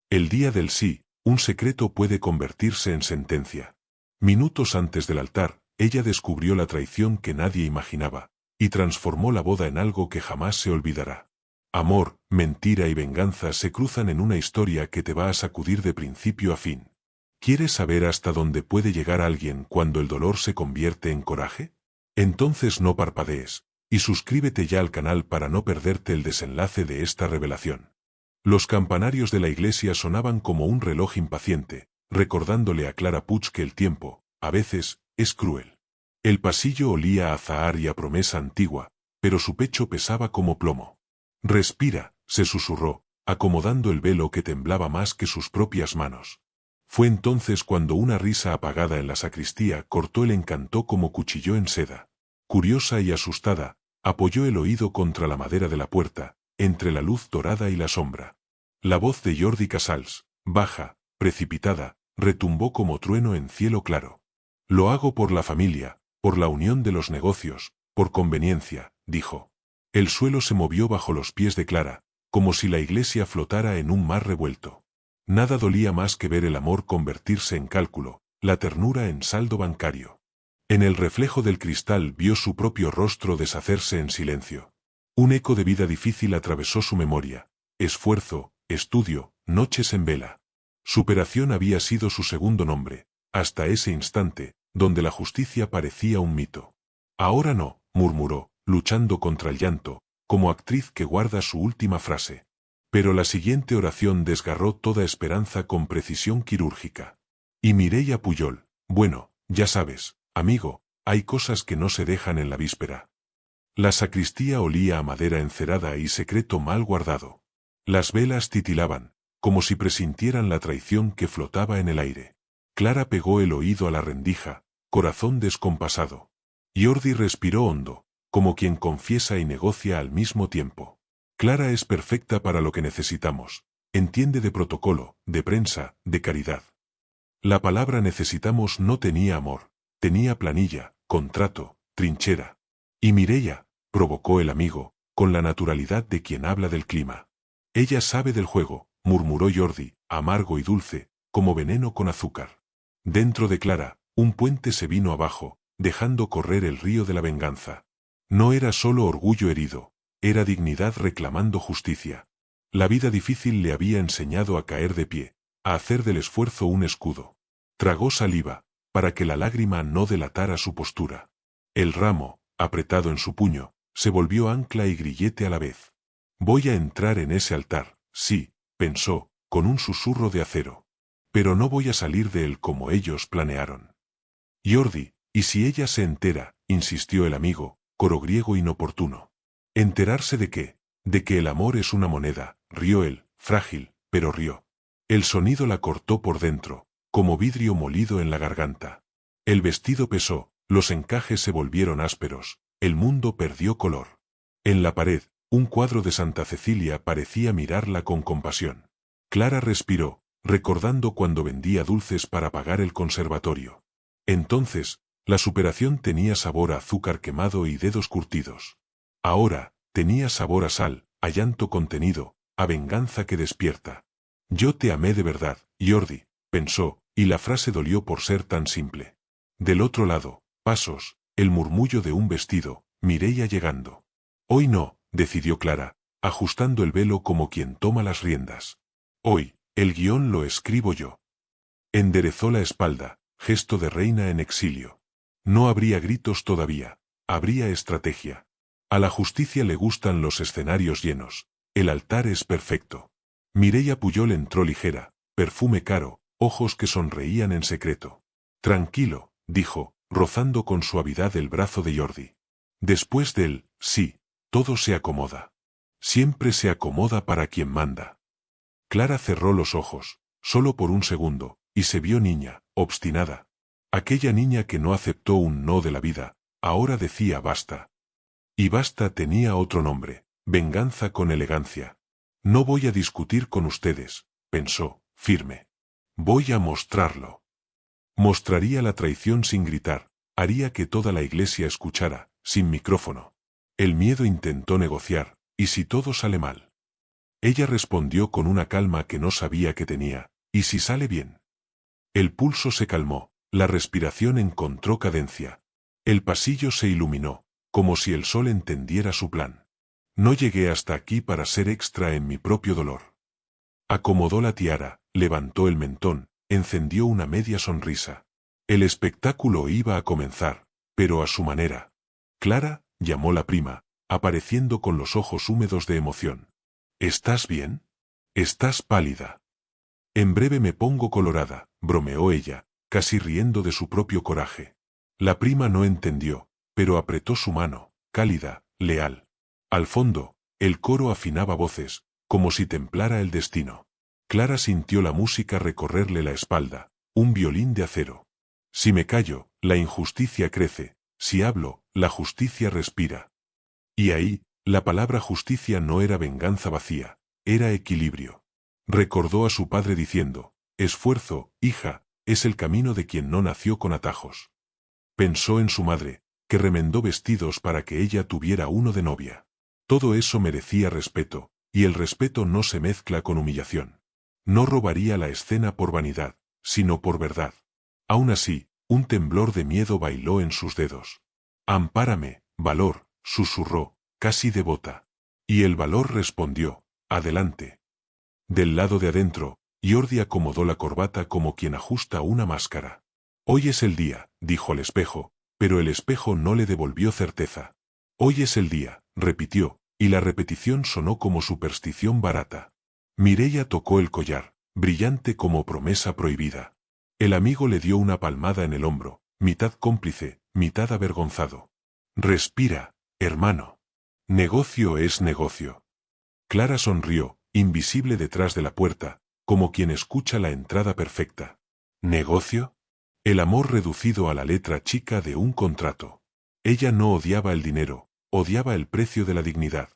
El día del sí, un secreto puede convertirse en sentencia. Minutos antes del altar, ella descubrió la traición que nadie imaginaba, y transformó la boda en algo que jamás se olvidará. Amor, mentira y venganza se cruzan en una historia que te va a sacudir de principio a fin. ¿Quieres saber hasta dónde puede llegar alguien cuando el dolor se convierte en coraje? Entonces no parpadees, y suscríbete ya al canal para no perderte el desenlace de esta revelación. Los campanarios de la iglesia sonaban como un reloj impaciente, recordándole a Clara Puig que el tiempo, a veces, es cruel. El pasillo olía a azahar y a promesa antigua, pero su pecho pesaba como plomo. Respira, se susurró, acomodando el velo que temblaba más que sus propias manos. Fue entonces cuando una risa apagada en la sacristía cortó el encanto como cuchillo en seda. Curiosa y asustada, apoyó el oído contra la madera de la puerta, entre la luz dorada y la sombra. La voz de Jordi Casals, baja, precipitada, retumbó como trueno en cielo claro. Lo hago por la familia, por la unión de los negocios, por conveniencia, dijo. El suelo se movió bajo los pies de Clara, como si la iglesia flotara en un mar revuelto. Nada dolía más que ver el amor convertirse en cálculo, la ternura en saldo bancario. En el reflejo del cristal vio su propio rostro deshacerse en silencio. Un eco de vida difícil atravesó su memoria. Esfuerzo, estudio, noches en vela. Superación había sido su segundo nombre, hasta ese instante, donde la justicia parecía un mito. Ahora no, murmuró, luchando contra el llanto, como actriz que guarda su última frase. Pero la siguiente oración desgarró toda esperanza con precisión quirúrgica. Y Mireia Pujol, bueno, ya sabes, amigo, hay cosas que no se dejan en la víspera. La sacristía olía a madera encerada y secreto mal guardado. Las velas titilaban, como si presintieran la traición que flotaba en el aire. Clara pegó el oído a la rendija, corazón descompasado. Jordi respiró hondo, como quien confiesa y negocia al mismo tiempo. Clara es perfecta para lo que necesitamos. Entiende de protocolo, de prensa, de caridad. La palabra necesitamos no tenía amor, tenía planilla, contrato, trinchera. Y Mireia, provocó el amigo, con la naturalidad de quien habla del clima. Ella sabe del juego, murmuró Jordi, amargo y dulce, como veneno con azúcar. Dentro de Clara, un puente se vino abajo, dejando correr el río de la venganza. No era solo orgullo herido, era dignidad reclamando justicia. La vida difícil le había enseñado a caer de pie, a hacer del esfuerzo un escudo. Tragó saliva, para que la lágrima no delatara su postura. El ramo, apretado en su puño, se volvió ancla y grillete a la vez. Voy a entrar en ese altar, sí, pensó, con un susurro de acero. Pero no voy a salir de él como ellos planearon. Jordi, ¿y si ella se entera?, insistió el amigo, coro griego inoportuno. ¿Enterarse de qué? De que el amor es una moneda, rió él, frágil, pero rió. El sonido la cortó por dentro, como vidrio molido en la garganta. El vestido pesó, los encajes se volvieron ásperos, el mundo perdió color. En la pared, un cuadro de Santa Cecilia parecía mirarla con compasión. Clara respiró, recordando cuando vendía dulces para pagar el conservatorio. Entonces, la superación tenía sabor a azúcar quemado y dedos curtidos. Ahora, tenía sabor a sal, a llanto contenido, a venganza que despierta. Yo te amé de verdad, Jordi, pensó, y la frase dolió por ser tan simple. Del otro lado, pasos, el murmullo de un vestido, Mireia llegando. Hoy no, decidió Clara, ajustando el velo como quien toma las riendas. Hoy, el guión lo escribo yo. Enderezó la espalda, gesto de reina en exilio. No habría gritos todavía, habría estrategia. A la justicia le gustan los escenarios llenos, el altar es perfecto. Mireia Pujol entró ligera, perfume caro, ojos que sonreían en secreto. Tranquilo, dijo, rozando con suavidad el brazo de Jordi. Después del sí, todo se acomoda. Siempre se acomoda para quien manda. Clara cerró los ojos, solo por un segundo, y se vio niña, obstinada. Aquella niña que no aceptó un no de la vida, ahora decía basta. Y basta tenía otro nombre, venganza con elegancia. No voy a discutir con ustedes, pensó, firme. Voy a mostrarlo. Mostraría la traición sin gritar, haría que toda la iglesia escuchara, sin micrófono. El miedo intentó negociar, ¿y si todo sale mal? Ella respondió con una calma que no sabía que tenía. ¿Y si sale bien? El pulso se calmó, la respiración encontró cadencia. El pasillo se iluminó, como si el sol entendiera su plan. No llegué hasta aquí para ser extra en mi propio dolor. Acomodó la tiara, levantó el mentón, encendió una media sonrisa. El espectáculo iba a comenzar, pero a su manera. Clara, llamó la prima, apareciendo con los ojos húmedos de emoción. ¿Estás bien? Estás pálida. En breve me pongo colorada, bromeó ella, casi riendo de su propio coraje. La prima no entendió, pero apretó su mano, cálida, leal. Al fondo, el coro afinaba voces, como si templara el destino. Clara sintió la música recorrerle la espalda, un violín de acero. Si me callo, la injusticia crece, si hablo, la justicia respira. Y ahí, la palabra justicia no era venganza vacía, era equilibrio. Recordó a su padre diciendo, esfuerzo, hija, es el camino de quien no nació con atajos. Pensó en su madre, que remendó vestidos para que ella tuviera uno de novia. Todo eso merecía respeto, y el respeto no se mezcla con humillación. No robaría la escena por vanidad, sino por verdad. Aún así, un temblor de miedo bailó en sus dedos. Ampárame, valor, susurró, casi devota. Y el valor respondió, adelante. Del lado de adentro, Jordi acomodó la corbata como quien ajusta una máscara. Hoy es el día, dijo al espejo, pero el espejo no le devolvió certeza. Hoy es el día, repitió, y la repetición sonó como superstición barata. Mireia tocó el collar, brillante como promesa prohibida. El amigo le dio una palmada en el hombro, mitad cómplice, mitad avergonzado. Respira, hermano. Negocio es negocio. Clara sonrió, invisible detrás de la puerta, como quien escucha la entrada perfecta. ¿Negocio? El amor reducido a la letra chica de un contrato. Ella no odiaba el dinero, odiaba el precio de la dignidad.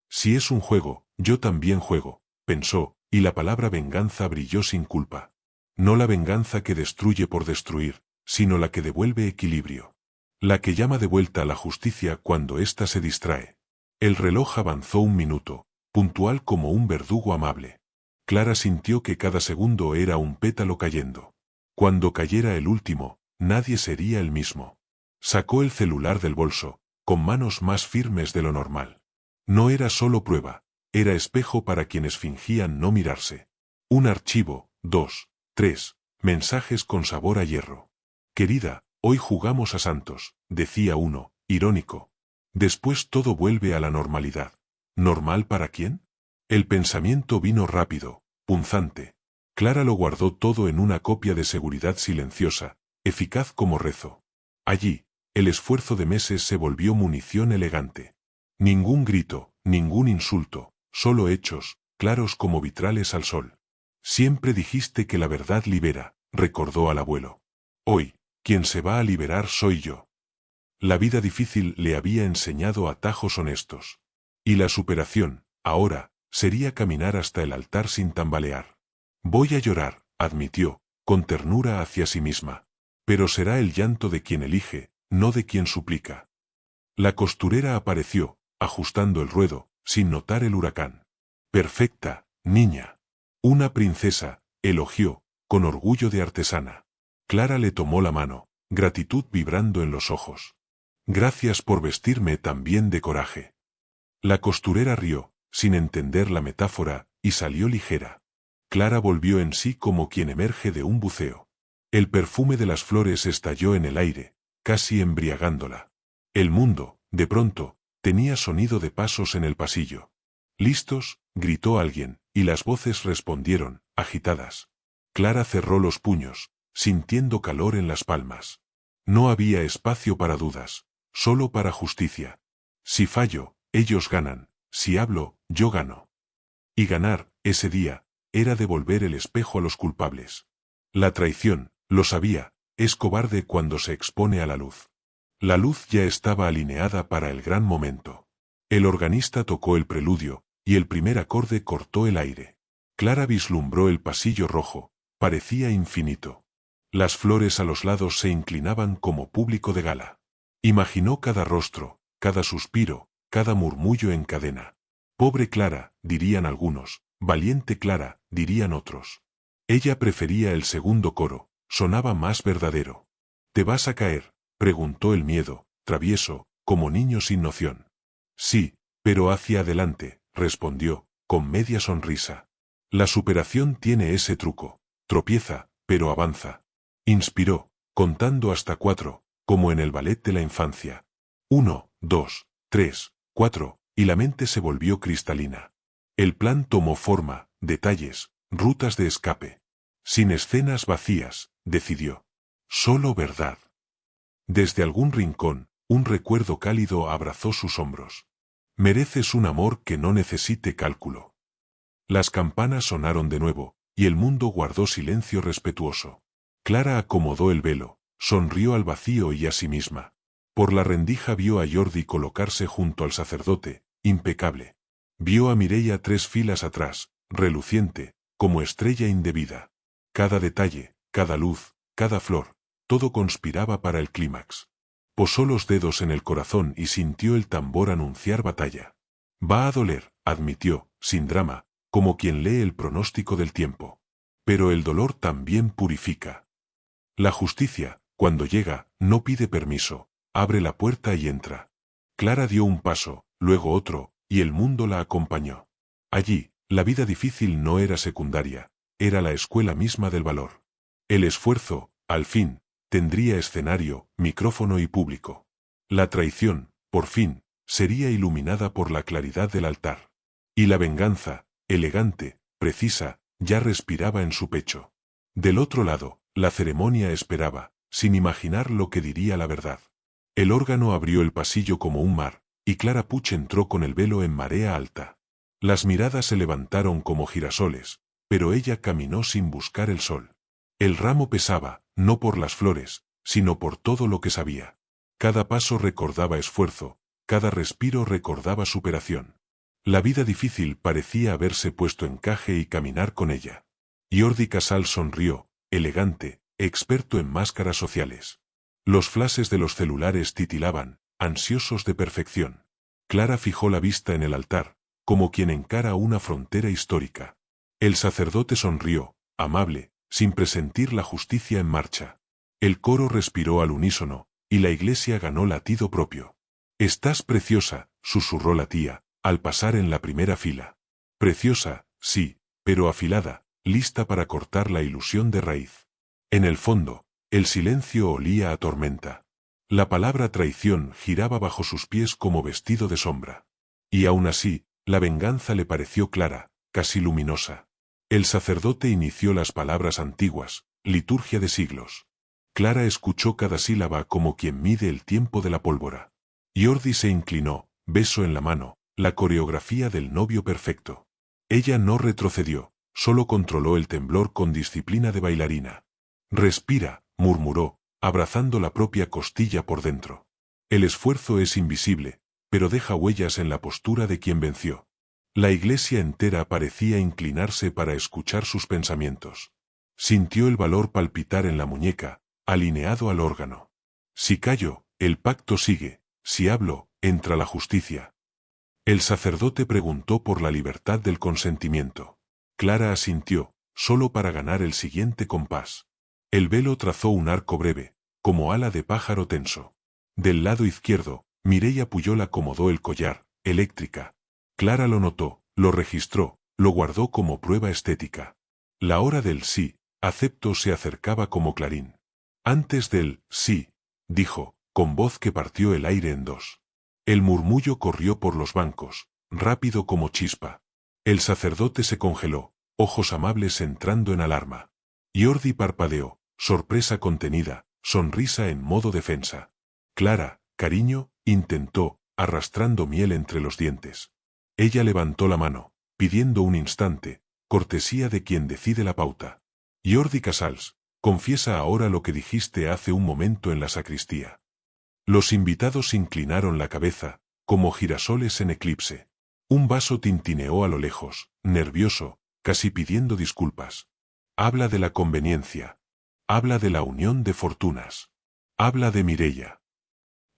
Si es un juego, yo también juego, pensó, y la palabra venganza brilló sin culpa. No la venganza que destruye por destruir, sino la que devuelve equilibrio. La que llama de vuelta a la justicia cuando ésta se distrae. El reloj avanzó un minuto, puntual como un verdugo amable. Clara sintió que cada segundo era un pétalo cayendo. Cuando cayera el último, nadie sería el mismo. Sacó el celular del bolso, con manos más firmes de lo normal. No era solo prueba, era espejo para quienes fingían no mirarse. Un archivo, 2, 3, mensajes con sabor a hierro. Querida, hoy jugamos a santos, decía uno, irónico. Después todo vuelve a la normalidad. ¿Normal para quién? El pensamiento vino rápido, punzante. Clara lo guardó todo en una copia de seguridad silenciosa, eficaz como rezo. Allí, el esfuerzo de meses se volvió munición elegante. Ningún grito, ningún insulto, solo hechos, claros como vitrales al sol. Siempre dijiste que la verdad libera, recordó al abuelo. Hoy, quien se va a liberar soy yo. La vida difícil le había enseñado atajos honestos. Y la superación, ahora, sería caminar hasta el altar sin tambalear. Voy a llorar, admitió, con ternura hacia sí misma. Pero será el llanto de quien elige, no de quien suplica. La costurera apareció, ajustando el ruedo, sin notar el huracán. Perfecta, niña. Una princesa, elogió, con orgullo de artesana. Clara le tomó la mano, gratitud vibrando en los ojos. Gracias por vestirme tan bien de coraje. La costurera rió, sin entender la metáfora, y salió ligera. Clara volvió en sí como quien emerge de un buceo. El perfume de las flores estalló en el aire, casi embriagándola. El mundo, de pronto, tenía sonido de pasos en el pasillo. «¿Listos?», gritó alguien, y las voces respondieron, agitadas. Clara cerró los puños, sintiendo calor en las palmas. No había espacio para dudas, solo para justicia. Si fallo, ellos ganan, si hablo, yo gano. Y ganar, ese día, era devolver el espejo a los culpables. La traición, lo sabía, es cobarde cuando se expone a la luz. La luz ya estaba alineada para el gran momento. El organista tocó el preludio, y el primer acorde cortó el aire. Clara vislumbró el pasillo rojo, parecía infinito. Las flores a los lados se inclinaban como público de gala. Imaginó cada rostro, cada suspiro, cada murmullo en cadena. Pobre Clara, dirían algunos, valiente Clara, dirían otros. Ella prefería el segundo coro, sonaba más verdadero. ¿Te vas a caer?, preguntó el miedo, travieso, como niño sin noción. Sí, pero hacia adelante, respondió, con media sonrisa. La superación tiene ese truco, tropieza, pero avanza. Inspiró, contando hasta 4, como en el ballet de la infancia. 1, 2, 3, 4, y la mente se volvió cristalina. El plan tomó forma, detalles, rutas de escape. Sin escenas vacías, decidió. Solo verdad. Desde algún rincón, un recuerdo cálido abrazó sus hombros. Mereces un amor que no necesite cálculo. Las campanas sonaron de nuevo, y el mundo guardó silencio respetuoso. Clara acomodó el velo, sonrió al vacío y a sí misma. Por la rendija vio a Jordi colocarse junto al sacerdote, impecable. Vio a Mireia 3 filas atrás, reluciente, como estrella indebida. Cada detalle, cada luz, cada flor, todo conspiraba para el clímax. Posó los dedos en el corazón y sintió el tambor anunciar batalla. Va a doler, admitió, sin drama, como quien lee el pronóstico del tiempo. Pero el dolor también purifica. La justicia, cuando llega, no pide permiso, abre la puerta y entra. Clara dio un paso, luego otro, y el mundo la acompañó. Allí, la vida difícil no era secundaria, era la escuela misma del valor. El esfuerzo, al fin, tendría escenario, micrófono y público. La traición, por fin, sería iluminada por la claridad del altar. Y la venganza, elegante, precisa, ya respiraba en su pecho. Del otro lado, la ceremonia esperaba, sin imaginar lo que diría la verdad. El órgano abrió el pasillo como un mar, y Clara Puch entró con el velo en marea alta. Las miradas se levantaron como girasoles, pero ella caminó sin buscar el sol. El ramo pesaba, no por las flores, sino por todo lo que sabía. Cada paso recordaba esfuerzo, cada respiro recordaba superación. La vida difícil parecía haberse puesto encaje y caminar con ella. Jordi Casal sonrió, elegante, experto en máscaras sociales. Los flashes de los celulares titilaban, ansiosos de perfección. Clara fijó la vista en el altar, como quien encara una frontera histórica. El sacerdote sonrió, amable, sin presentir la justicia en marcha. El coro respiró al unísono, y la iglesia ganó latido propio. «Estás preciosa», susurró la tía, al pasar en la primera fila. Preciosa, sí, pero afilada, lista para cortar la ilusión de raíz. En el fondo, el silencio olía a tormenta. La palabra traición giraba bajo sus pies como vestido de sombra. Y aún así, la venganza le pareció clara, casi luminosa. El sacerdote inició las palabras antiguas, liturgia de siglos. Clara escuchó cada sílaba como quien mide el tiempo de la pólvora. Jordi se inclinó, beso en la mano, la coreografía del novio perfecto. Ella no retrocedió, solo controló el temblor con disciplina de bailarina. «Respira», murmuró, abrazando la propia costilla por dentro. El esfuerzo es invisible, pero deja huellas en la postura de quien venció. La iglesia entera parecía inclinarse para escuchar sus pensamientos. Sintió el valor palpitar en la muñeca, alineado al órgano. Si callo, el pacto sigue, si hablo, entra la justicia. El sacerdote preguntó por la libertad del consentimiento. Clara asintió, solo para ganar el siguiente compás. El velo trazó un arco breve, como ala de pájaro tenso. Del lado izquierdo, Mireia Pujol acomodó el collar, eléctrica. Clara lo notó, lo registró, lo guardó como prueba estética. La hora del sí, acepto se acercaba como clarín. Antes del sí, dijo, con voz que partió el aire en dos. El murmullo corrió por los bancos, rápido como chispa. El sacerdote se congeló, ojos amables entrando en alarma. Jordi parpadeó, sorpresa contenida, sonrisa en modo defensa. Clara, cariño, intentó, arrastrando miel entre los dientes. Ella levantó la mano, pidiendo un instante, cortesía de quien decide la pauta. Jordi Casals, confiesa ahora lo que dijiste hace un momento en la sacristía. Los invitados inclinaron la cabeza, como girasoles en eclipse. Un vaso tintineó a lo lejos, nervioso, casi pidiendo disculpas. Habla de la conveniencia. Habla de la unión de fortunas. Habla de Mireia.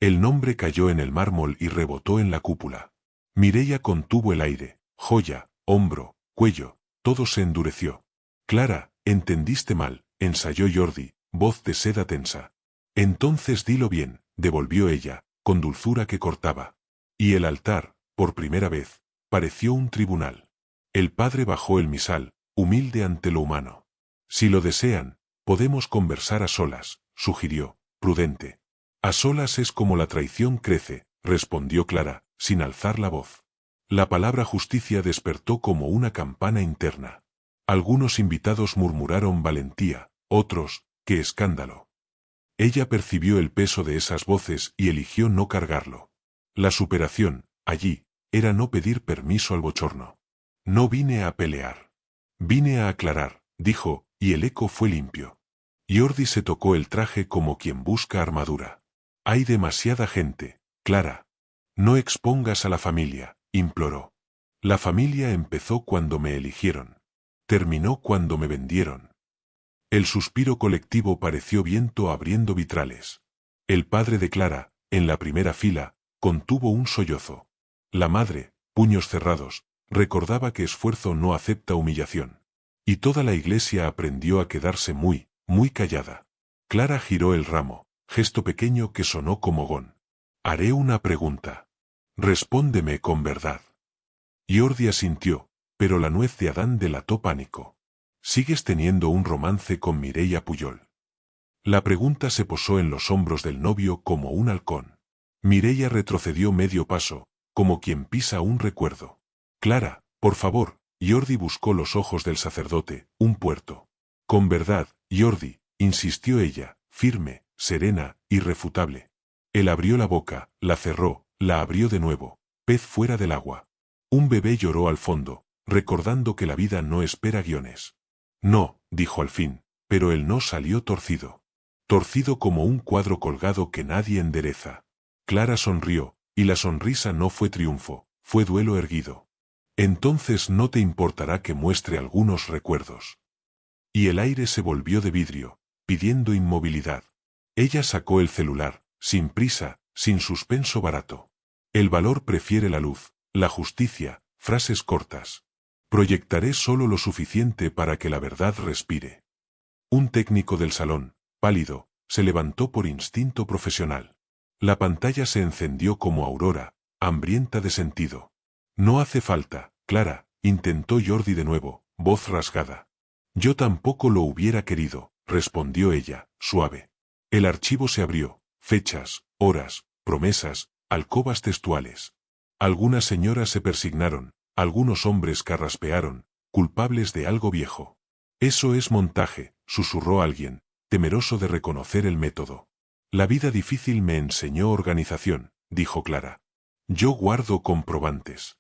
El nombre cayó en el mármol y rebotó en la cúpula. Mireia contuvo el aire, joya, hombro, cuello, todo se endureció. Clara, entendiste mal, ensayó Jordi, voz de seda tensa. Entonces dilo bien, devolvió ella, con dulzura que cortaba. Y el altar, por primera vez, pareció un tribunal. El padre bajó el misal, humilde ante lo humano. Si lo desean, podemos conversar a solas, sugirió, prudente. A solas es como la traición crece, respondió Clara, sin alzar la voz. La palabra justicia despertó como una campana interna. Algunos invitados murmuraron valentía, otros, qué escándalo. Ella percibió el peso de esas voces y eligió no cargarlo. La superación, allí, era no pedir permiso al bochorno. No vine a pelear. Vine a aclarar, dijo, y el eco fue limpio. Jordi se tocó el traje como quien busca armadura. Hay demasiada gente, Clara. No expongas a la familia, imploró. La familia empezó cuando me eligieron. Terminó cuando me vendieron. El suspiro colectivo pareció viento abriendo vitrales. El padre de Clara, en la primera fila, contuvo un sollozo. La madre, puños cerrados, recordaba que esfuerzo no acepta humillación. Y toda la iglesia aprendió a quedarse muy, muy callada. Clara giró el ramo, gesto pequeño que sonó como gón. Haré una pregunta. Respóndeme con verdad. Jordi asintió, pero la nuez de Adán delató pánico. ¿Sigues teniendo un romance con Mireia Pujol? La pregunta se posó en los hombros del novio como un halcón. Mireia retrocedió medio paso, como quien pisa un recuerdo. Clara, por favor. Jordi buscó los ojos del sacerdote, un puerto. Con verdad, Jordi, insistió ella, firme, serena, irrefutable. Él abrió la boca, la cerró, la abrió de nuevo, pez fuera del agua. Un bebé lloró al fondo, recordando que la vida no espera guiones. No, dijo al fin, pero el no salió torcido. Torcido como un cuadro colgado que nadie endereza. Clara sonrió, y la sonrisa no fue triunfo, fue duelo erguido. Entonces no te importará que muestre algunos recuerdos. Y el aire se volvió de vidrio, pidiendo inmovilidad. Ella sacó el celular, sin prisa, sin suspenso barato. El valor prefiere la luz, la justicia, frases cortas. Proyectaré solo lo suficiente para que la verdad respire. Un técnico del salón, pálido, se levantó por instinto profesional. La pantalla se encendió como aurora, hambrienta de sentido. No hace falta, Clara, intentó Jordi de nuevo, voz rasgada. Yo tampoco lo hubiera querido, respondió ella, suave. El archivo se abrió, fechas, horas, promesas, alcobas textuales. Algunas señoras se persignaron, algunos hombres carraspearon, culpables de algo viejo. Eso es montaje, susurró alguien, temeroso de reconocer el método. La vida difícil me enseñó organización, dijo Clara. Yo guardo comprobantes.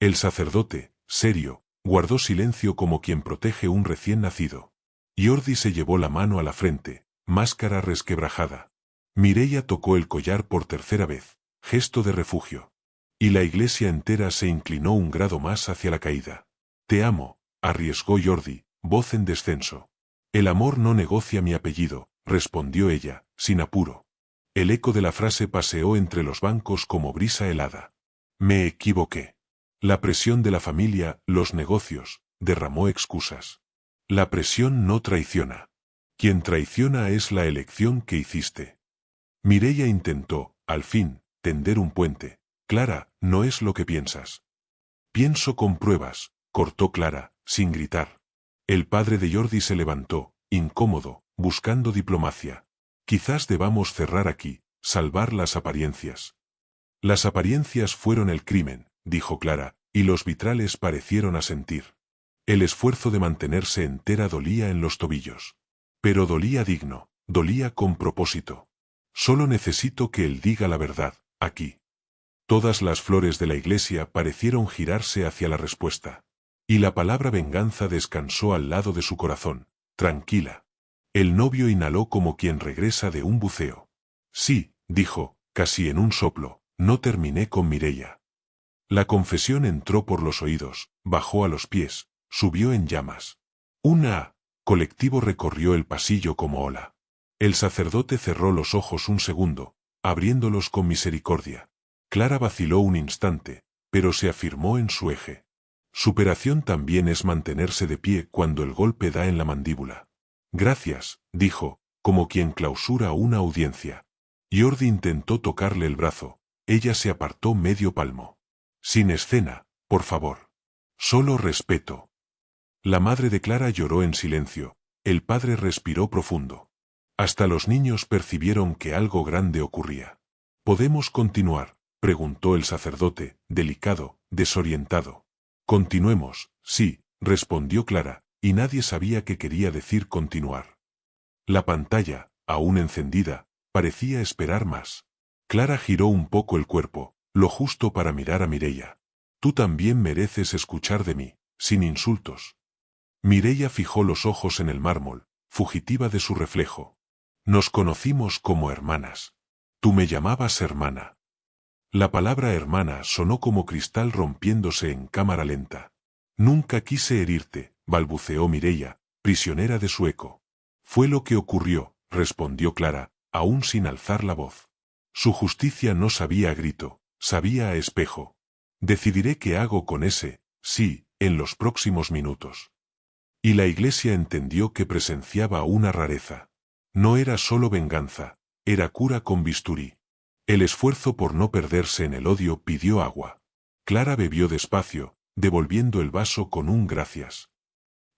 El sacerdote, serio, guardó silencio como quien protege un recién nacido. Jordi se llevó la mano a la frente, máscara resquebrajada. Mireia tocó el collar por tercera vez, gesto de refugio. Y la iglesia entera se inclinó un grado más hacia la caída. Te amo, arriesgó Jordi, voz en descenso. El amor no negocia mi apellido, respondió ella, sin apuro. El eco de la frase paseó entre los bancos como brisa helada. Me equivoqué. La presión de la familia, los negocios, derramó excusas. La presión no traiciona. Quien traiciona es la elección que hiciste. Mireia intentó, al fin, tender un puente. Clara, no es lo que piensas. Pienso con pruebas, cortó Clara, sin gritar. El padre de Jordi se levantó, incómodo, buscando diplomacia. Quizás debamos cerrar aquí, salvar las apariencias. Las apariencias fueron el crimen, dijo Clara, y los vitrales parecieron asentir. El esfuerzo de mantenerse entera dolía en los tobillos. Pero dolía digno, dolía con propósito. Solo necesito que él diga la verdad, aquí. Todas las flores de la iglesia parecieron girarse hacia la respuesta. Y la palabra venganza descansó al lado de su corazón, tranquila. El novio inhaló como quien regresa de un buceo. Sí, dijo, casi en un soplo, no terminé con Mireia. La confesión entró por los oídos, bajó a los pies, subió en llamas. Una colectivo recorrió el pasillo como ola. El sacerdote cerró los ojos un segundo, abriéndolos con misericordia. Clara vaciló un instante, pero se afirmó en su eje. Superación también es mantenerse de pie cuando el golpe da en la mandíbula. Gracias, dijo, como quien clausura una audiencia. Jordi intentó tocarle el brazo. Ella se apartó medio palmo. Sin escena, por favor. Solo respeto. La madre de Clara lloró en silencio. El padre respiró profundo. Hasta los niños percibieron que algo grande ocurría. ¿Podemos continuar?, preguntó el sacerdote, delicado, desorientado. Continuemos, sí, respondió Clara, y nadie sabía qué quería decir continuar. La pantalla, aún encendida, parecía esperar más. Clara giró un poco el cuerpo, lo justo para mirar a Mireia. Tú también mereces escuchar de mí, sin insultos. Mireia fijó los ojos en el mármol, fugitiva de su reflejo. Nos conocimos como hermanas. Tú me llamabas hermana. La palabra hermana sonó como cristal rompiéndose en cámara lenta. Nunca quise herirte, balbuceó Mireia, prisionera de su eco. Fue lo que ocurrió, respondió Clara, aún sin alzar la voz. Su justicia no sabía a grito, sabía a espejo. Decidiré qué hago con ese, sí, en los próximos minutos. Y la iglesia entendió que presenciaba una rareza. No era solo venganza, era cura con bisturí. El esfuerzo por no perderse en el odio pidió agua. Clara bebió despacio, devolviendo el vaso con un gracias.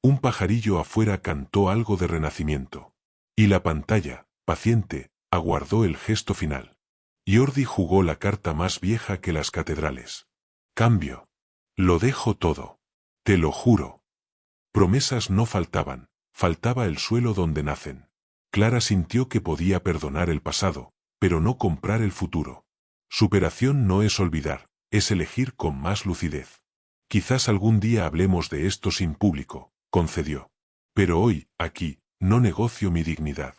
Un pajarillo afuera cantó algo de renacimiento. Y la pantalla, paciente, aguardó el gesto final. Jordi jugó la carta más vieja que las catedrales. Cambio. Lo dejo todo. Te lo juro. Promesas no faltaban, faltaba el suelo donde nacen. Clara sintió que podía perdonar el pasado, pero no comprar el futuro. Superación no es olvidar, es elegir con más lucidez. Quizás algún día hablemos de esto sin público, concedió. Pero hoy, aquí, no negocio mi dignidad.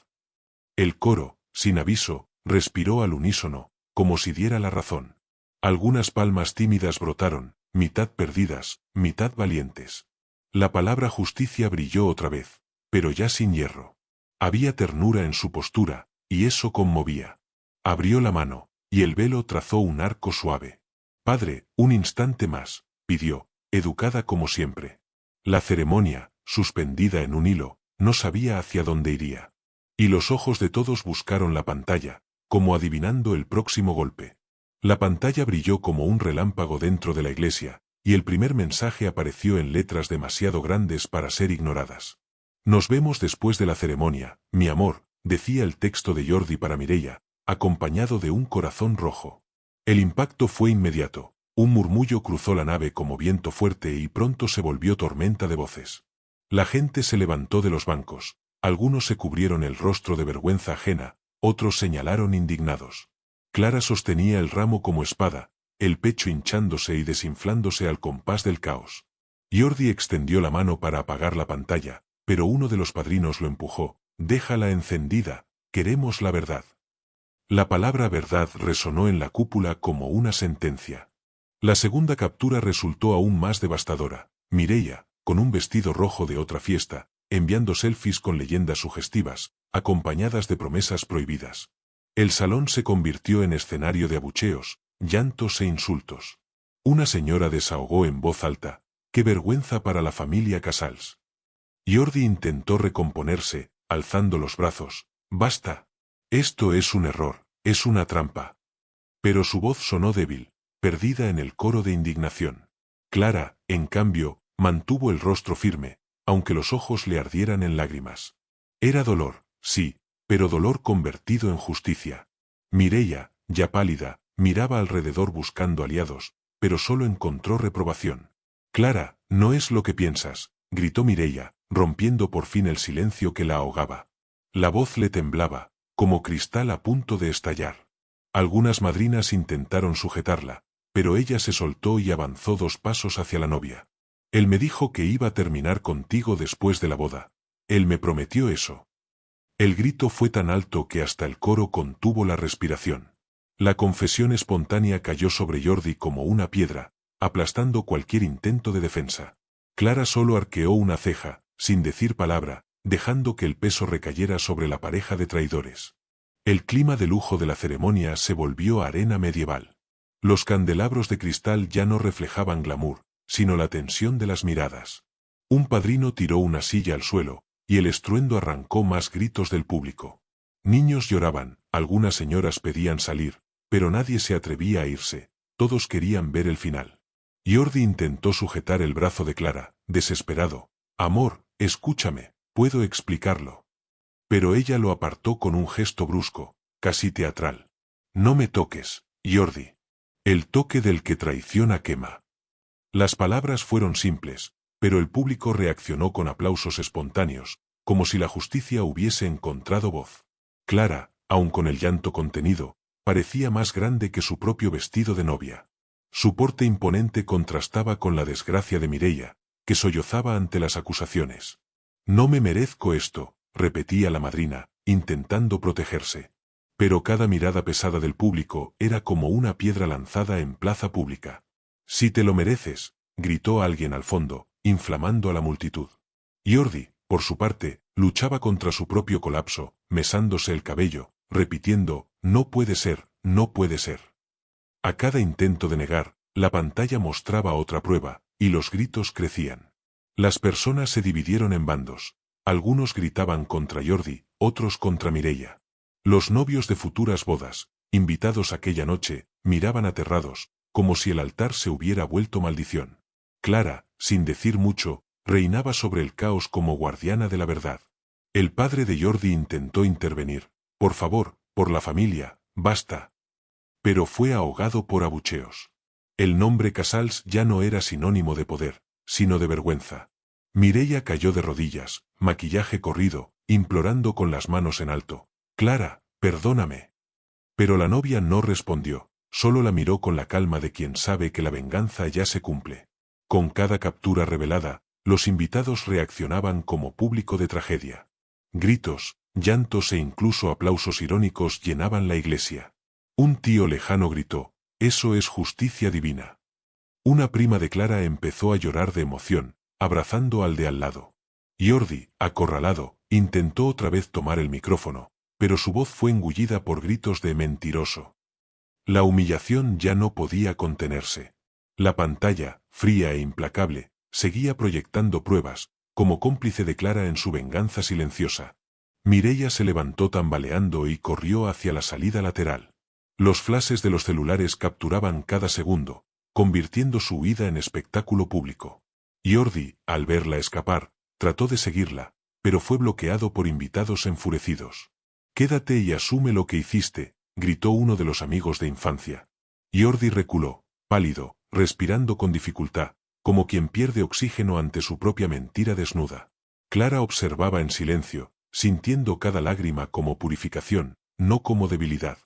El coro, sin aviso, respiró al unísono, como si diera la razón. Algunas palmas tímidas brotaron, mitad perdidas, mitad valientes. La palabra justicia brilló otra vez, pero ya sin hierro. Había ternura en su postura, y eso conmovía. Abrió la mano, y el velo trazó un arco suave. Padre, un instante más, pidió, educada como siempre. La ceremonia, suspendida en un hilo, no sabía hacia dónde iría. Y los ojos de todos buscaron la pantalla, como adivinando el próximo golpe. La pantalla brilló como un relámpago dentro de la iglesia, y el primer mensaje apareció en letras demasiado grandes para ser ignoradas. Nos vemos después de la ceremonia, mi amor, decía el texto de Jordi para Mireia, acompañado de un corazón rojo. El impacto fue inmediato. Un murmullo cruzó la nave como viento fuerte y pronto se volvió tormenta de voces. La gente se levantó de los bancos, algunos se cubrieron el rostro de vergüenza ajena, otros señalaron indignados. Clara sostenía el ramo como espada, el pecho hinchándose y desinflándose al compás del caos. Jordi extendió la mano para apagar la pantalla, pero uno de los padrinos lo empujó. Déjala encendida, queremos la verdad. La palabra verdad resonó en la cúpula como una sentencia. La segunda captura resultó aún más devastadora. Mireia, con un vestido rojo de otra fiesta, enviando selfies con leyendas sugestivas, acompañadas de promesas prohibidas. El salón se convirtió en escenario de abucheos, llantos e insultos. Una señora desahogó en voz alta: «¡Qué vergüenza para la familia Casals!». Jordi intentó recomponerse, alzando los brazos. «Basta. Esto es un error, es una trampa». Pero su voz sonó débil, perdida en el coro de indignación. Clara, en cambio, mantuvo el rostro firme, aunque los ojos le ardieran en lágrimas. Era dolor, sí, pero dolor convertido en justicia. Mireia, ya pálida, miraba alrededor buscando aliados, pero solo encontró reprobación. «Clara, no es lo que piensas», gritó Mireia, rompiendo por fin el silencio que la ahogaba. La voz le temblaba, como cristal a punto de estallar. Algunas madrinas intentaron sujetarla, pero ella se soltó y avanzó 2 pasos hacia la novia. «Él me dijo que iba a terminar contigo después de la boda. Él me prometió eso». El grito fue tan alto que hasta el coro contuvo la respiración. La confesión espontánea cayó sobre Jordi como una piedra, aplastando cualquier intento de defensa. Clara solo arqueó una ceja, sin decir palabra, dejando que el peso recayera sobre la pareja de traidores. El clima de lujo de la ceremonia se volvió arena medieval. Los candelabros de cristal ya no reflejaban glamour, sino la tensión de las miradas. Un padrino tiró una silla al suelo, y el estruendo arrancó más gritos del público. Niños lloraban, algunas señoras pedían salir, pero nadie se atrevía a irse, todos querían ver el final. Jordi intentó sujetar el brazo de Clara, desesperado. «Amor, escúchame, puedo explicarlo». Pero ella lo apartó con un gesto brusco, casi teatral. «No me toques, Jordi. El toque del que traiciona quema». Las palabras fueron simples, pero el público reaccionó con aplausos espontáneos, como si la justicia hubiese encontrado voz. Clara, aun con el llanto contenido, parecía más grande que su propio vestido de novia. Su porte imponente contrastaba con la desgracia de Mireia, que sollozaba ante las acusaciones. «No me merezco esto», repetía la madrina, intentando protegerse. Pero cada mirada pesada del público era como una piedra lanzada en plaza pública. «Sí te lo mereces», gritó alguien al fondo, inflamando a la multitud. Jordi, por su parte, luchaba contra su propio colapso, mesándose el cabello, repitiendo, «No puede ser, no puede ser». A cada intento de negar, la pantalla mostraba otra prueba, y los gritos crecían. Las personas se dividieron en bandos. Algunos gritaban contra Jordi, otros contra Mireia. Los novios de futuras bodas, invitados aquella noche, miraban aterrados, como si el altar se hubiera vuelto maldición. Clara, sin decir mucho, reinaba sobre el caos como guardiana de la verdad. El padre de Jordi intentó intervenir. «Por favor, por la familia, basta». Pero fue ahogado por abucheos. El nombre Casals ya no era sinónimo de poder, sino de vergüenza. Mireia cayó de rodillas, maquillaje corrido, implorando con las manos en alto. «Clara, perdóname». Pero la novia no respondió, solo la miró con la calma de quien sabe que la venganza ya se cumple. Con cada captura revelada, los invitados reaccionaban como público de tragedia. Gritos, llantos e incluso aplausos irónicos llenaban la iglesia. Un tío lejano gritó, «Eso es justicia divina». Una prima de Clara empezó a llorar de emoción, abrazando al de al lado. Jordi, acorralado, intentó otra vez tomar el micrófono, pero su voz fue engullida por gritos de «mentiroso». La humillación ya no podía contenerse. La pantalla, fría e implacable, seguía proyectando pruebas, como cómplice de Clara en su venganza silenciosa. Mireia se levantó tambaleando y corrió hacia la salida lateral. Los flashes de los celulares capturaban cada segundo, convirtiendo su huida en espectáculo público. Jordi, al verla escapar, trató de seguirla, pero fue bloqueado por invitados enfurecidos. «Quédate y asume lo que hiciste», gritó uno de los amigos de infancia. Jordi reculó, pálido, respirando con dificultad, como quien pierde oxígeno ante su propia mentira desnuda. Clara observaba en silencio, sintiendo cada lágrima como purificación, no como debilidad.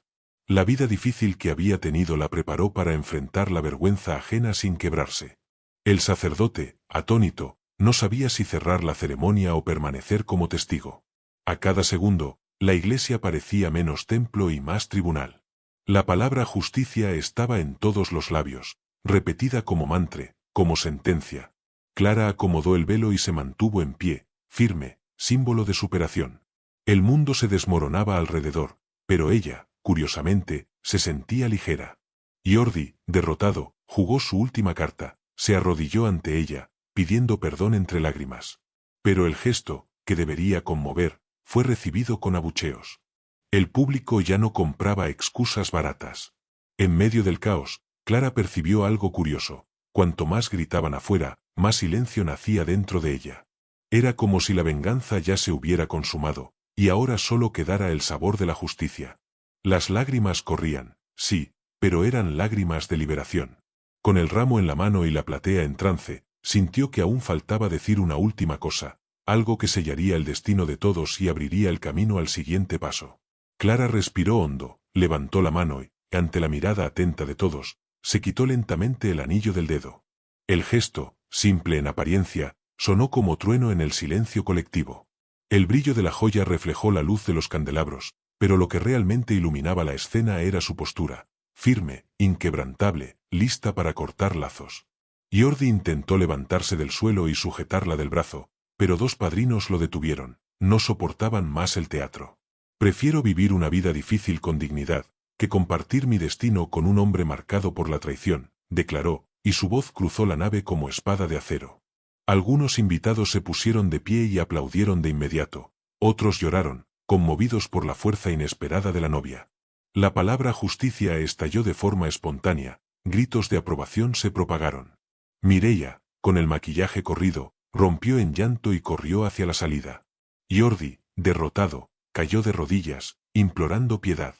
La vida difícil que había tenido la preparó para enfrentar la vergüenza ajena sin quebrarse. El sacerdote, atónito, no sabía si cerrar la ceremonia o permanecer como testigo. A cada segundo, la iglesia parecía menos templo y más tribunal. La palabra justicia estaba en todos los labios, repetida como mantra, como sentencia. Clara acomodó el velo y se mantuvo en pie, firme, símbolo de superación. El mundo se desmoronaba alrededor, pero ella, curiosamente, se sentía ligera. Jordi, derrotado, jugó su última carta, se arrodilló ante ella, pidiendo perdón entre lágrimas. Pero el gesto, que debería conmover, fue recibido con abucheos. El público ya no compraba excusas baratas. En medio del caos, Clara percibió algo curioso. Cuanto más gritaban afuera, más silencio nacía dentro de ella. Era como si la venganza ya se hubiera consumado, y ahora solo quedara el sabor de la justicia. Las lágrimas corrían, sí, pero eran lágrimas de liberación. Con el ramo en la mano y la platea en trance, sintió que aún faltaba decir una última cosa, algo que sellaría el destino de todos y abriría el camino al siguiente paso. Clara respiró hondo, levantó la mano y, ante la mirada atenta de todos, se quitó lentamente el anillo del dedo. El gesto, simple en apariencia, sonó como trueno en el silencio colectivo. El brillo de la joya reflejó la luz de los candelabros, pero lo que realmente iluminaba la escena era su postura, firme, inquebrantable, lista para cortar lazos. Jordi intentó levantarse del suelo y sujetarla del brazo, pero dos padrinos lo detuvieron, no soportaban más el teatro. «Prefiero vivir una vida difícil con dignidad», que compartir mi destino con un hombre marcado por la traición, declaró, y su voz cruzó la nave como espada de acero. Algunos invitados se pusieron de pie y aplaudieron de inmediato, otros lloraron, conmovidos por la fuerza inesperada de la novia. La palabra justicia estalló de forma espontánea, gritos de aprobación se propagaron. Mireia, con el maquillaje corrido, rompió en llanto y corrió hacia la salida. Jordi, derrotado, cayó de rodillas, implorando piedad.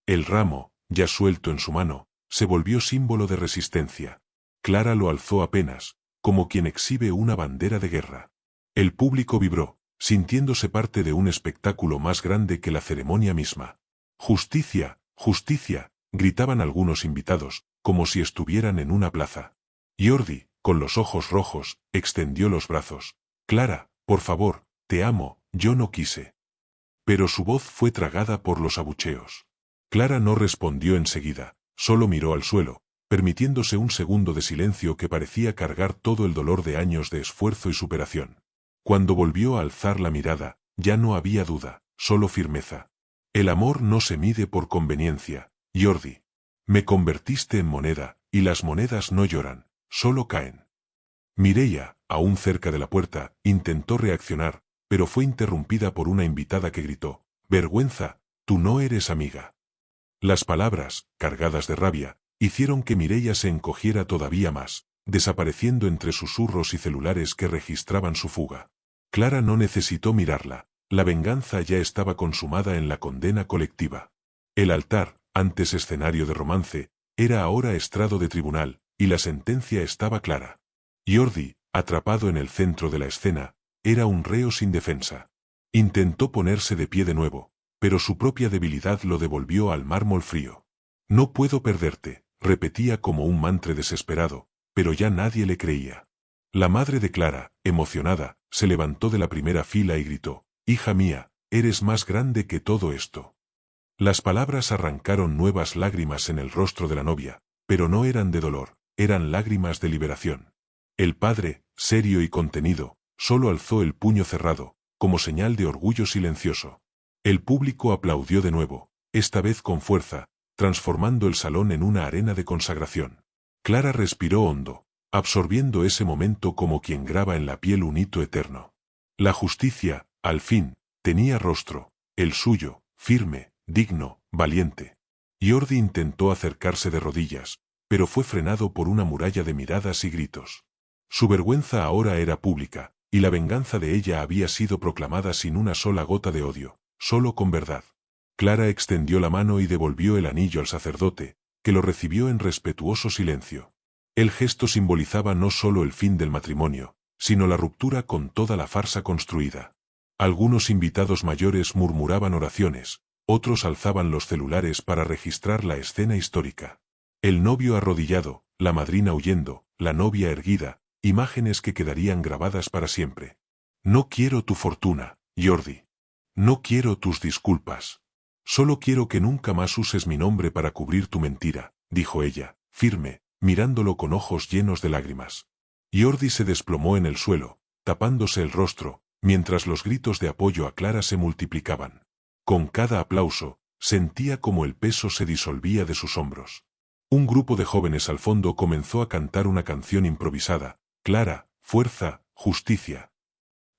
El ramo, ya suelto en su mano, se volvió símbolo de resistencia. Clara lo alzó apenas, como quien exhibe una bandera de guerra. El público vibró, sintiéndose parte de un espectáculo más grande que la ceremonia misma. «¡Justicia! ¡Justicia!», gritaban algunos invitados, como si estuvieran en una plaza. Jordi, con los ojos rojos, extendió los brazos. «Clara, por favor, te amo, yo no quise». Pero su voz fue tragada por los abucheos. Clara no respondió enseguida, solo miró al suelo, permitiéndose un segundo de silencio que parecía cargar todo el dolor de años de esfuerzo y superación. Cuando volvió a alzar la mirada, ya no había duda, solo firmeza. «El amor no se mide por conveniencia, Jordi. Me convertiste en moneda, y las monedas no lloran, solo caen». Mireia, aún cerca de la puerta, intentó reaccionar, pero fue interrumpida por una invitada que gritó: «¡Vergüenza! Tú no eres amiga». Las palabras, cargadas de rabia, hicieron que Mireia se encogiera todavía más, desapareciendo entre susurros y celulares que registraban su fuga. Clara no necesitó mirarla, la venganza ya estaba consumada en la condena colectiva. El altar, antes escenario de romance, era ahora estrado de tribunal, y la sentencia estaba clara. Jordi, atrapado en el centro de la escena, era un reo sin defensa. Intentó ponerse de pie de nuevo, pero su propia debilidad lo devolvió al mármol frío. «No puedo perderte», repetía como un mantra desesperado, pero ya nadie le creía. La madre de Clara, emocionada, se levantó de la primera fila y gritó: «Hija mía, eres más grande que todo esto». Las palabras arrancaron nuevas lágrimas en el rostro de la novia, pero no eran de dolor, eran lágrimas de liberación. El padre, serio y contenido, solo alzó el puño cerrado, como señal de orgullo silencioso. El público aplaudió de nuevo, esta vez con fuerza, transformando el salón en una arena de consagración. Clara respiró hondo, absorbiendo ese momento como quien graba en la piel un hito eterno. La justicia, al fin, tenía rostro, el suyo, firme, digno, valiente. Jordi intentó acercarse de rodillas, pero fue frenado por una muralla de miradas y gritos. Su vergüenza ahora era pública, y la venganza de ella había sido proclamada sin una sola gota de odio, solo con verdad. Clara extendió la mano y devolvió el anillo al sacerdote, que lo recibió en respetuoso silencio. El gesto simbolizaba no solo el fin del matrimonio, sino la ruptura con toda la farsa construida. Algunos invitados mayores murmuraban oraciones, otros alzaban los celulares para registrar la escena histórica. El novio arrodillado, la madrina huyendo, la novia erguida, imágenes que quedarían grabadas para siempre. «No quiero tu fortuna, Jordi. No quiero tus disculpas. Solo quiero que nunca más uses mi nombre para cubrir tu mentira», dijo ella, firme, mirándolo con ojos llenos de lágrimas. Jordi se desplomó en el suelo, tapándose el rostro, mientras los gritos de apoyo a Clara se multiplicaban. Con cada aplauso, sentía como el peso se disolvía de sus hombros. Un grupo de jóvenes al fondo comenzó a cantar una canción improvisada: «Clara, fuerza, justicia».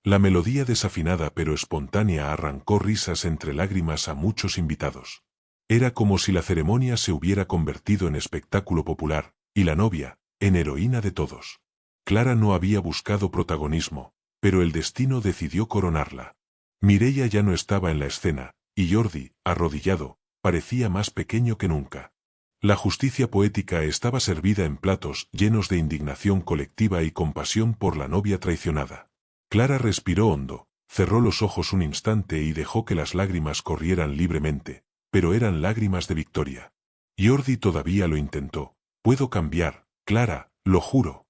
La melodía desafinada pero espontánea arrancó risas entre lágrimas a muchos invitados. Era como si la ceremonia se hubiera convertido en espectáculo popular, y la novia, en heroína de todos. Clara no había buscado protagonismo, pero el destino decidió coronarla. Mireia ya no estaba en la escena, y Jordi, arrodillado, parecía más pequeño que nunca. La justicia poética estaba servida en platos llenos de indignación colectiva y compasión por la novia traicionada. Clara respiró hondo, cerró los ojos un instante y dejó que las lágrimas corrieran libremente, pero eran lágrimas de victoria. Jordi todavía lo intentó: «Puedo cambiar, Clara, lo juro».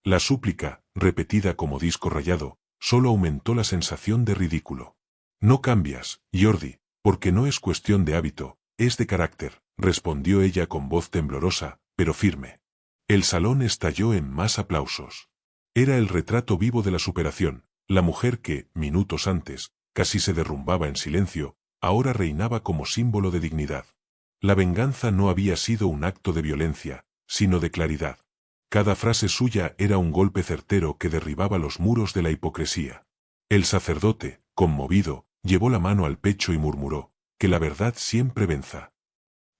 La súplica, repetida como disco rayado, solo aumentó la sensación de ridículo. «No cambias, Jordi, porque no es cuestión de hábito, es de carácter», respondió ella con voz temblorosa, pero firme. El salón estalló en más aplausos. Era el retrato vivo de la superación, la mujer que, minutos antes, casi se derrumbaba en silencio, ahora reinaba como símbolo de dignidad. La venganza no había sido un acto de violencia, sino de claridad. Cada frase suya era un golpe certero que derribaba los muros de la hipocresía. El sacerdote, conmovido, llevó la mano al pecho y murmuró, que la verdad siempre venza.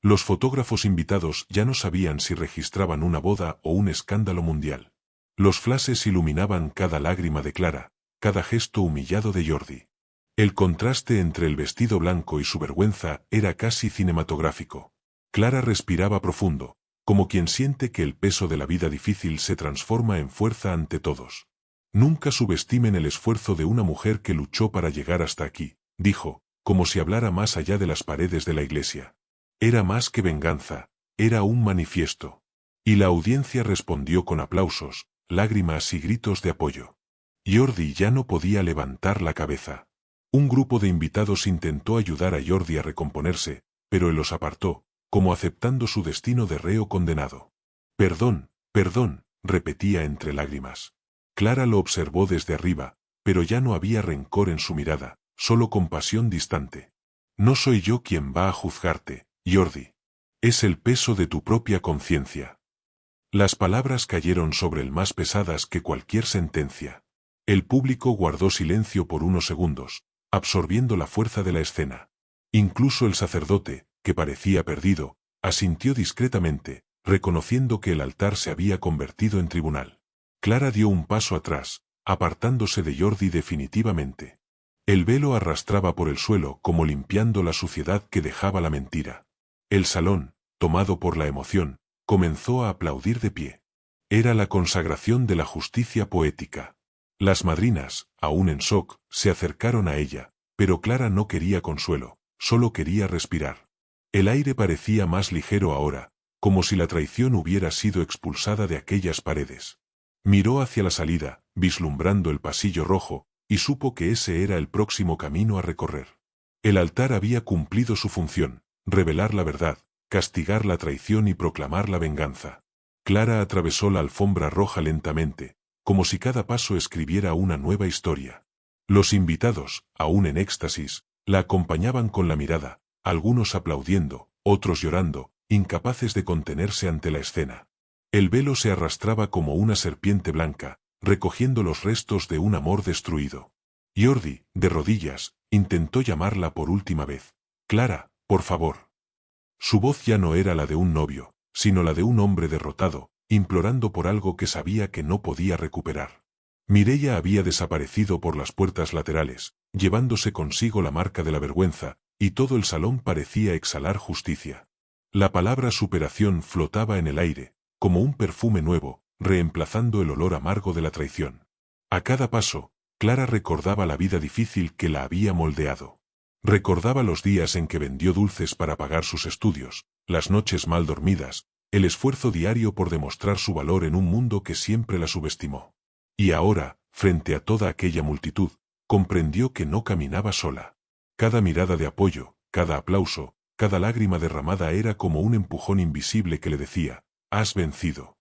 Los fotógrafos invitados ya no sabían si registraban una boda o un escándalo mundial. Los flashes iluminaban cada lágrima de Clara, cada gesto humillado de Jordi. El contraste entre el vestido blanco y su vergüenza era casi cinematográfico. Clara respiraba profundo, como quien siente que el peso de la vida difícil se transforma en fuerza ante todos. Nunca subestimen el esfuerzo de una mujer que luchó para llegar hasta aquí, dijo, como si hablara más allá de las paredes de la iglesia. Era más que venganza, era un manifiesto. Y la audiencia respondió con aplausos, lágrimas y gritos de apoyo. Jordi ya no podía levantar la cabeza. Un grupo de invitados intentó ayudar a Jordi a recomponerse, pero él los apartó, como aceptando su destino de reo condenado. Perdón, perdón, repetía entre lágrimas. Clara lo observó desde arriba, pero ya no había rencor en su mirada, solo compasión distante. No soy yo quien va a juzgarte, Jordi. Es el peso de tu propia conciencia. Las palabras cayeron sobre él más pesadas que cualquier sentencia. El público guardó silencio por unos segundos, absorbiendo la fuerza de la escena. Incluso el sacerdote, que parecía perdido, asintió discretamente, reconociendo que el altar se había convertido en tribunal. Clara dio un paso atrás, apartándose de Jordi definitivamente. El velo arrastraba por el suelo como limpiando la suciedad que dejaba la mentira. El salón, tomado por la emoción, comenzó a aplaudir de pie. Era la consagración de la justicia poética. Las madrinas, aún en shock, se acercaron a ella, pero Clara no quería consuelo, solo quería respirar. El aire parecía más ligero ahora, como si la traición hubiera sido expulsada de aquellas paredes. Miró hacia la salida, vislumbrando el pasillo rojo, y supo que ese era el próximo camino a recorrer. El altar había cumplido su función, revelar la verdad, castigar la traición y proclamar la venganza. Clara atravesó la alfombra roja lentamente, como si cada paso escribiera una nueva historia. Los invitados, aún en éxtasis, la acompañaban con la mirada, algunos aplaudiendo, otros llorando, incapaces de contenerse ante la escena. El velo se arrastraba como una serpiente blanca, recogiendo los restos de un amor destruido. Jordi, de rodillas, intentó llamarla por última vez. Clara, por favor. Su voz ya no era la de un novio, sino la de un hombre derrotado, implorando por algo que sabía que no podía recuperar. Mireia había desaparecido por las puertas laterales, llevándose consigo la marca de la vergüenza, y todo el salón parecía exhalar justicia. La palabra superación flotaba en el aire, como un perfume nuevo, reemplazando el olor amargo de la traición. A cada paso, Clara recordaba la vida difícil que la había moldeado. Recordaba los días en que vendió dulces para pagar sus estudios, las noches mal dormidas, el esfuerzo diario por demostrar su valor en un mundo que siempre la subestimó. Y ahora, frente a toda aquella multitud, comprendió que no caminaba sola. Cada mirada de apoyo, cada aplauso, cada lágrima derramada era como un empujón invisible que le decía, «Has vencido».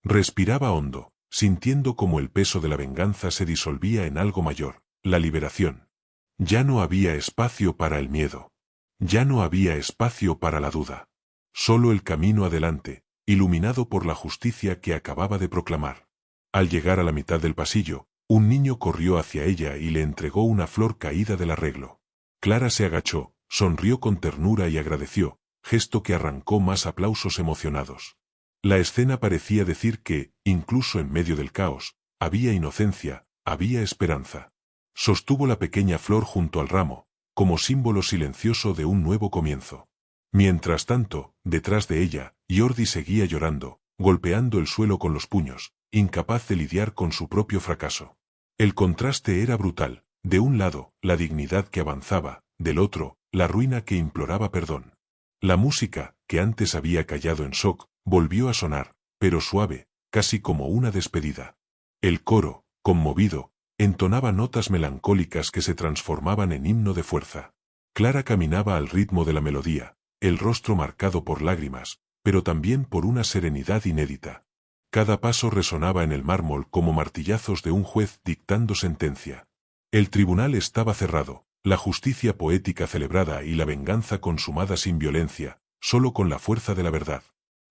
Respiraba hondo, sintiendo como el peso de la venganza se disolvía en algo mayor, la liberación. Ya no había espacio para el miedo. Ya no había espacio para la duda. Solo el camino adelante, iluminado por la justicia que acababa de proclamar. Al llegar a la mitad del pasillo, un niño corrió hacia ella y le entregó una flor caída del arreglo. Clara se agachó, sonrió con ternura y agradeció, gesto que arrancó más aplausos emocionados. La escena parecía decir que, incluso en medio del caos, había inocencia, había esperanza. Sostuvo la pequeña flor junto al ramo, como símbolo silencioso de un nuevo comienzo. Mientras tanto, detrás de ella, Jordi seguía llorando, golpeando el suelo con los puños, incapaz de lidiar con su propio fracaso. El contraste era brutal, de un lado, la dignidad que avanzaba, del otro, la ruina que imploraba perdón. La música, que antes había callado en shock, volvió a sonar, pero suave, casi como una despedida. El coro, conmovido, entonaba notas melancólicas que se transformaban en himno de fuerza. Clara caminaba al ritmo de la melodía, el rostro marcado por lágrimas, pero también por una serenidad inédita. Cada paso resonaba en el mármol como martillazos de un juez dictando sentencia. El tribunal estaba cerrado, la justicia poética celebrada y la venganza consumada sin violencia, solo con la fuerza de la verdad.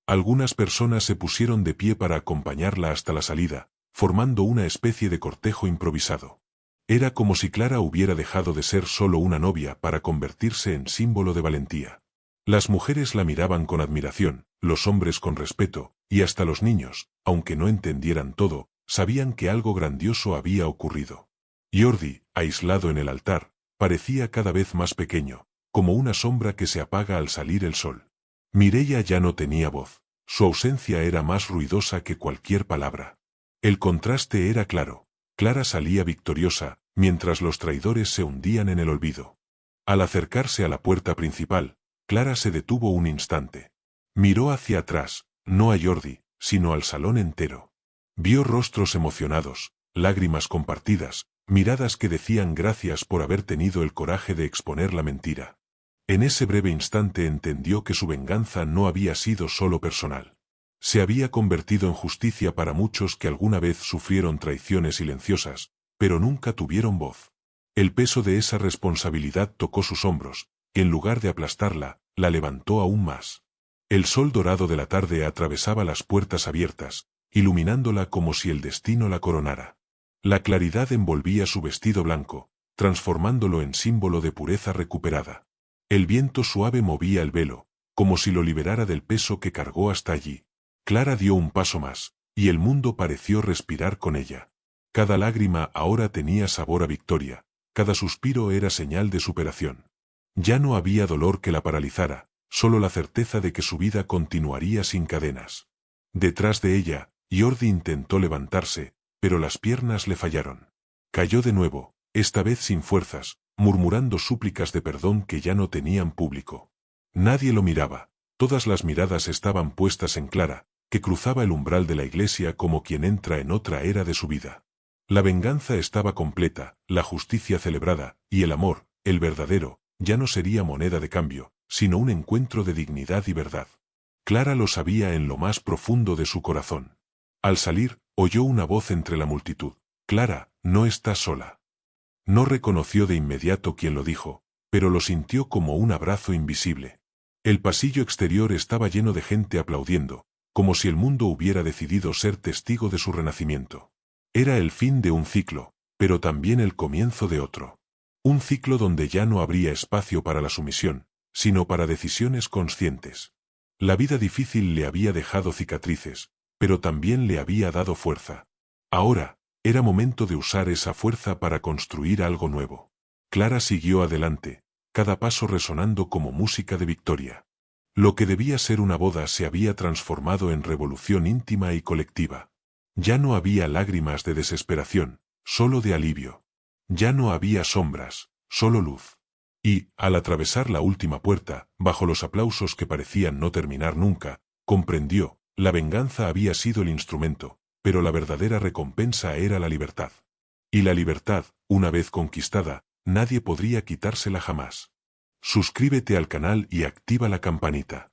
Algunas personas se pusieron de pie para acompañarla hasta la salida, formando una especie de cortejo improvisado. Era como si Clara hubiera dejado de ser solo una novia para convertirse en símbolo de valentía. Las mujeres la miraban con admiración, los hombres con respeto, y hasta los niños, aunque no entendieran todo, sabían que algo grandioso había ocurrido. Jordi, aislado en el altar, parecía cada vez más pequeño, como una sombra que se apaga al salir el sol. Mireia ya no tenía voz, su ausencia era más ruidosa que cualquier palabra. El contraste era claro. Clara salía victoriosa, mientras los traidores se hundían en el olvido. Al acercarse a la puerta principal, Clara se detuvo un instante. Miró hacia atrás, no a Jordi, sino al salón entero. Vio rostros emocionados, lágrimas compartidas, miradas que decían gracias por haber tenido el coraje de exponer la mentira. En ese breve instante entendió que su venganza no había sido solo personal. Se había convertido en justicia para muchos que alguna vez sufrieron traiciones silenciosas, pero nunca tuvieron voz. El peso de esa responsabilidad tocó sus hombros, y en lugar de aplastarla, la levantó aún más. El sol dorado de la tarde atravesaba las puertas abiertas, iluminándola como si el destino la coronara. La claridad envolvía su vestido blanco, transformándolo en símbolo de pureza recuperada. El viento suave movía el velo, como si lo liberara del peso que cargó hasta allí. Clara dio un paso más, y el mundo pareció respirar con ella. Cada lágrima ahora tenía sabor a victoria, cada suspiro era señal de superación. Ya no había dolor que la paralizara, solo la certeza de que su vida continuaría sin cadenas. Detrás de ella, Jordi intentó levantarse, pero las piernas le fallaron. Cayó de nuevo, esta vez sin fuerzas, murmurando súplicas de perdón que ya no tenían público. Nadie lo miraba, todas las miradas estaban puestas en Clara, que cruzaba el umbral de la iglesia como quien entra en otra era de su vida. La venganza estaba completa, la justicia celebrada, y el amor, el verdadero, ya no sería moneda de cambio, sino un encuentro de dignidad y verdad. Clara lo sabía en lo más profundo de su corazón. Al salir, oyó una voz entre la multitud. «Clara, no estás sola». No reconoció de inmediato quién lo dijo, pero lo sintió como un abrazo invisible. El pasillo exterior estaba lleno de gente aplaudiendo, como si el mundo hubiera decidido ser testigo de su renacimiento. Era el fin de un ciclo, pero también el comienzo de otro. Un ciclo donde ya no habría espacio para la sumisión, sino para decisiones conscientes. La vida difícil le había dejado cicatrices, pero también le había dado fuerza. Ahora, era momento de usar esa fuerza para construir algo nuevo. Clara siguió adelante, cada paso resonando como música de victoria. Lo que debía ser una boda se había transformado en revolución íntima y colectiva. Ya no había lágrimas de desesperación, solo de alivio. Ya no había sombras, solo luz. Y, al atravesar la última puerta, bajo los aplausos que parecían no terminar nunca, comprendió, la venganza había sido el instrumento, pero la verdadera recompensa era la libertad. Y la libertad, una vez conquistada, nadie podría quitársela jamás. Suscríbete al canal y activa la campanita.